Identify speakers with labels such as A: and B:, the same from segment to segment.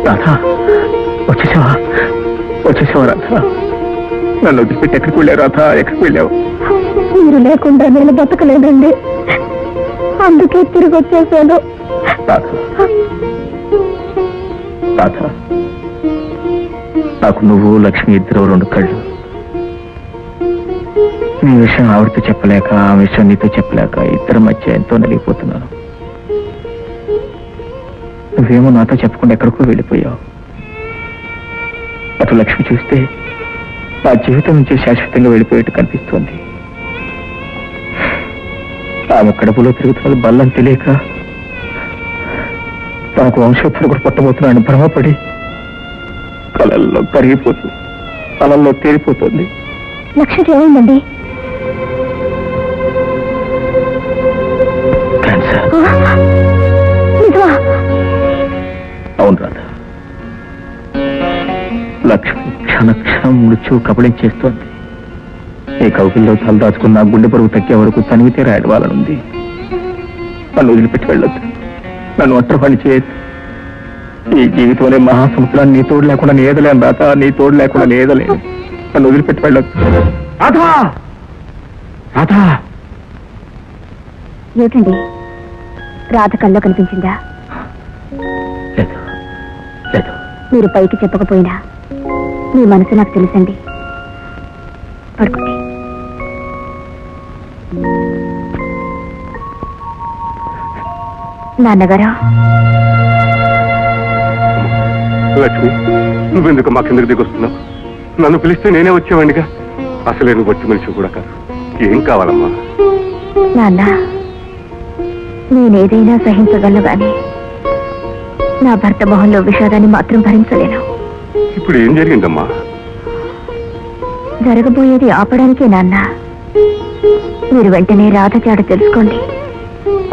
A: రాధా వచ్చేసావా వచ్చేసావా రాధా? నన్ను వదిలిపెట్టి ఎక్కడికి వెళ్ళావు రాధా? ఎక్కడికి వెళ్ళావు?
B: మీరు లేకుండా నేను బతకలేదండి, అందుకే తిరిగి వచ్చేసాను.
A: రాధా, నాకు నువ్వు లక్ష్మి ఇద్దరు రెండు కళ్ళు. నీ విషయం ఆవిడతో చెప్పలేక, ఆ విషయం నీతో చెప్పలేక ఇద్దరి మధ్య ఎంతో నలిగిపోతున్నాను. నువ్వేమో నాతో చెప్పకుండా ఎక్కడికో వెళ్ళిపోయావు. అటు లక్ష్మి చూస్తే నా జీవితం నుంచి శాశ్వతంగా వెళ్ళిపోయేట్టు కనిపిస్తోంది. ఆమె కడుపులో తిరుగుతున్నది బల్లని తెలియక తనకు వంశోత్తరం కూడా పట్టబోతున్నాను భ్రమపడి కళల్లో కరిగిపోతూ కళల్లో తేలిపోతుంది.
B: లక్ష్మికి ఏమైందండి?
A: క్యాన్సర్. అవును రాధా, లక్ష్మి క్షణక్షణం మృత్యువు కబళించేస్తోంది. ఈ కౌకిల్లో తలదాచుకున్న గుండె బరువు తగ్గే వరకు తనివితే రాయడవాలనుంది. నన్ను వదిలిపెట్టి వెళ్ళొద్దు, నన్ను ఒంటరి చేయొద్దు. ఈ జీవితంలో మహాసముద్రాన్ని నీ తోడు లేకుండా నేదలేను రాధా, నీ తోడు లేకుండా నేదలేను. నన్ను వదిలిపెట్టి వెళ్ళొద్దు రాధా. రాధా
B: ఏమిటండి, రాధ కల్లో కనిపించిందా?
A: లేదు లేదు.
B: మీరు పైకి చెప్పకపోయినా మీ మనసు నాకు తెలుసండి. పడుకోండి. నాన్నగారు.
C: లక్ష్మి, నువ్వెందుకు మా కిందకి దిగొస్తున్నావు? నన్ను పిలిస్తే నేనే వచ్చేవాడిగా. అసలే నువ్వు వచ్చి మనిషి కూడా కాదు. ఏం కావాలమ్మా?
B: నాన్న, నేనేదైనా సహించగలను గాని నా భర్త మొహంలో విషాదాన్ని మాత్రం భరించలేను.
C: ఇప్పుడు ఏం జరిగిందమ్మా?
B: జరగబోయేది ఆపడానికే నాన్న. మీరు వెంటనే రాధ చాట తెలుసుకోండి.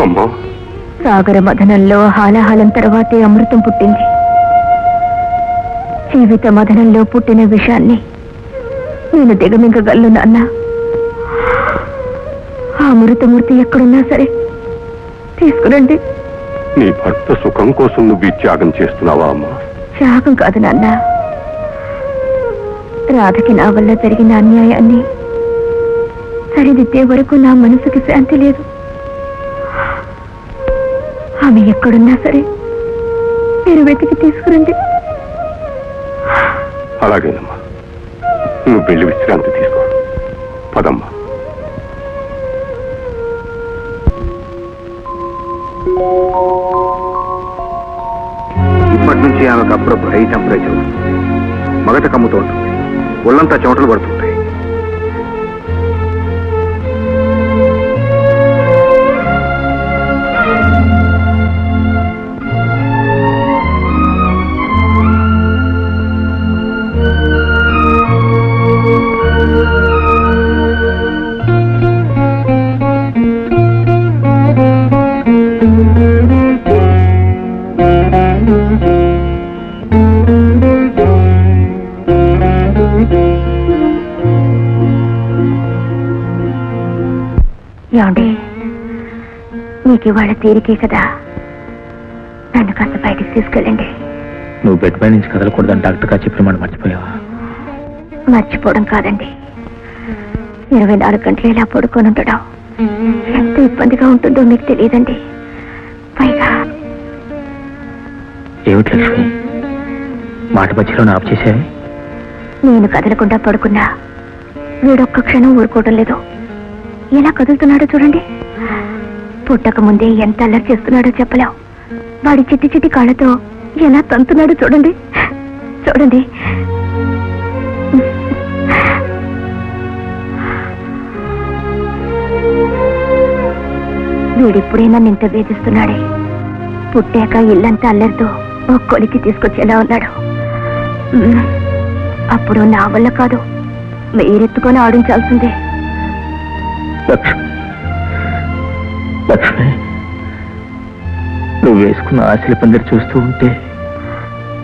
C: అమ్మా,
B: సాగర మథనంలో హాలాహలం తర్వాతే అమృతం పుట్టింది. జీవిత మథనంలో పుట్టిన విషాన్ని నేను దిగమింగగలను నాన్న. ఆ అమృతమూర్తి ఎక్కడున్నా సరే తీసుకురండి.
C: నీ భర్త సుఖం కోసం నువ్వు ఈ త్యాగం చేస్తున్నావా అమ్మా?
B: త్యాగం కాదు నాన్న, రాధకి నా వల్ల జరిగిన అన్యాయాన్ని సరిదిద్దే వరకు నా మనసుకి శాంతి లేదు. ఆమె ఎక్కడున్నా సరే మీరు వెతికి తీసుకురండి.
C: అలాగేనమ్మా, నువ్వు వెళ్ళి విశ్రాంతి తీసుకో. పదమ్మా.
D: ఇప్పటి నుంచి ఆమెకు అప్పుడప్పుడు హై టెంపరేచర్ వస్తుంది, మగట కమ్ముతూ ఉంటుంది, ఒళ్ళంతా చెమటలు పడుతుంటాయి.
B: ఏమండి, మీకు ఇవాళ తీరికే కదా, నన్ను కాస్త బయటికి తీసుకెళ్ళండి.
A: నువ్వు బెడ్ పై నుంచి కదలకూడదని డాక్టర్ గారు చెప్పిన మాట మర్చిపోయావా?
B: మర్చిపోవడం కాదండి, 24 గంటలు ఇలా పడుకొని ఉండడం ఎంత ఇబ్బందిగా ఉంటుందో మీకు తెలియదండి. పైగా
A: ఏమిటి లక్ష్మి, మాట మధ్యలో ఆఫ్ చేసేవి?
B: నేను కదలకుండా పడుకున్నా వీడొక్క క్షణం ఊరుకోవడం లేదు. ఎలా కదులుతున్నాడో చూడండి. పుట్టక ముందే ఎంత అల్లరి చేస్తున్నాడో చెప్పలేం. వాడి చిట్టి చిట్టి కాళ్ళతో ఎలా తంతున్నాడో చూడండి చూడండి. వీడిప్పుడే నన్ను ఇంత వేధిస్తున్నాడే, పుట్టాక ఇల్లంతా అల్లరితో ఒక్కొలికి తీసుకొచ్చేలా ఉన్నాడు. అప్పుడు నా వల్ల కాదు, మీరెత్తుకొని ఆడించాల్సిందే.
A: లక్ష్మి, లక్ష్మి, నువ్వు వేసుకున్న ఆశల పందిరి చూస్తూ ఉంటే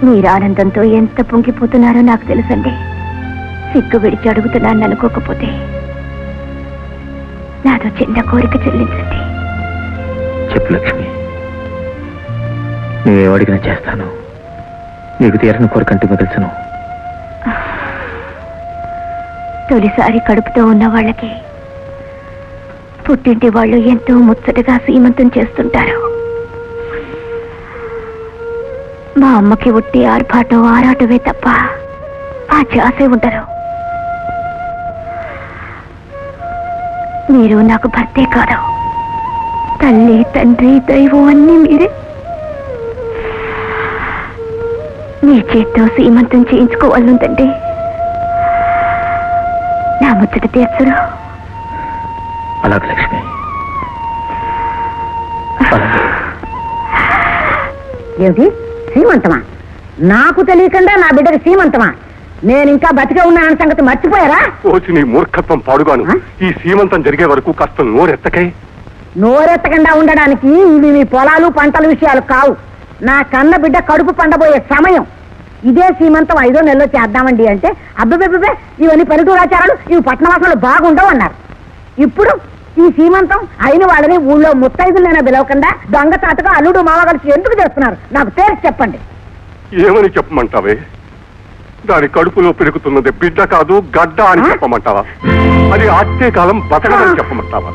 B: మీరు ఆనందంతో ఎంత పొంగిపోతున్నారో నాకు తెలుసండి. సిగ్గు విడిచి అడుగుతున్నాను అనుకోకపోతే నాతో చిన్న కోరిక చెల్లించండి.
A: చెప్పు లక్ష్మి, నువ్వేమడిగినా చేస్తాను. నీకు తీరని కోరికంటే మిగల్చను.
B: తొలిసారి కడుపుతో ఉన్న వాళ్ళకి పుట్టింటి వాళ్ళు ఎంతో ముచ్చటగా సీమంతం చేస్తుంటారు. మా అమ్మకి ఉట్టి ఆర్భాటం ఆరాటమే తప్ప ఆ ఛాసే ఉండరు. మీరు నాకు భర్తే కాదు, తల్లి తండ్రి దైవం అన్నీ మీరే. మీ చేత్తో సీమంతం చేయించుకోవాలందండి. నా ముచ్చట తీర్చరు.
A: అలాగే లక్ష్మి, అలాగే.
E: ఏమిటి సీమంతమా? నాకు తెలియకుండా నా బిడ్డకి సీమంతమా? నేను ఇంకా బతికే ఉన్నానన్న సంగతి మర్చిపోయారా?
C: వచ్చి నీ మూర్ఖత్వం పాడుగాను. ఈ సీమంతం జరిగే వరకు కాస్త నోరెత్తకై.
E: నోరెత్తకుండా ఉండడానికి ఇవి మీ పొలాలు పంటల విషయాలు కావు. నా కన్న బిడ్డ కడుపు పండబోయే సమయం. ఇదే సీమంతం 5వ నెలలో చేద్దామండి అంటే అబ్బే ఇవన్నీ పల్లెటూరాచారాలు, ఇవి పట్టణవాసాలు బాగుండవు అన్నారు. ఇప్పుడు ఈ సీమంతం అయిన వాళ్ళని ఊళ్ళో ముత్తైదులైనా పిలవకుండా దొంగతాటగా అల్లుడు మామ కలిసి ఎందుకు చేస్తున్నారు? నాకు తేల్చి చెప్పండి.
C: ఏమని చెప్పమంటావే? దాని కడుపులో పెరుగుతున్నది బిడ్డ కాదు గడ్డ అని చెప్పమంటావా? అది ఆట్టే కాలం బతకదని చెప్పమంటావా?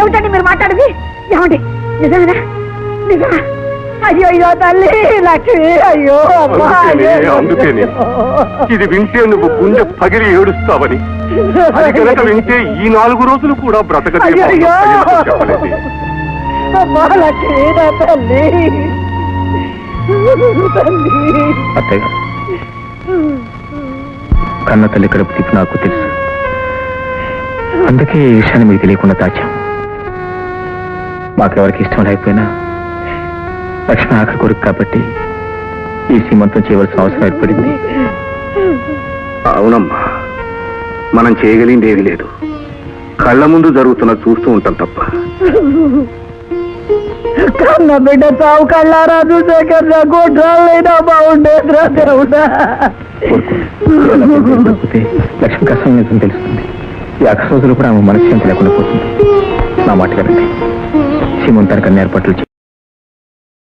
E: ఏమిటండి మీరు మాట్లాడేది? ఏమండి నిజమేనా? నిజమా? అయ్యో అయ్యో తల్లి లక్ష్మి, అయ్యో అమ్మా,
C: అందుకేనే ఇది వింటే నువ్వు గుండె పగిలి ఏడుస్తావని. అది కనుక వింటే ఈ 4 రోజులు కూడా బ్రతకదే చెప్పలేదు.
E: అమ్మా లక్ష్మి, నా తల్లి తల్లి.
A: అత్తయ్య, కన్న తల్లి కడుపు తీపి నాకు తెలుసు. అందుకే ఈ విషయాన్ని మీకు తెలియకుండా దాచాం. మాకెవరికి ఇష్టం లేకపోయినా లక్ష్మి ఆఖరి కోరిక కాబట్టి ఈ సీమంతం చేయవలసిన అవసరం ఏర్పడింది.
D: అవునమ్మా, మనం చేయగలిగింది ఏమీ లేదు. కళ్ళ ముందు జరుగుతున్న చూస్తూ ఉంటాం తప్ప.
E: కన్న బిడ్డ తావు కళ్ళారా చూసాక గోడ్రాలైనా బాగుండేదిరా దేవుడా.
A: లక్ష్మికి అసలు నిజం తెలుస్తుంది. ఈ ఆఖరి రోజులు కూడా ఆమె మనశ్శాంతి లేకుండా పోతుంది. నా మాట కదండి, సీమంతానికి అన్ని ఏర్పాట్లు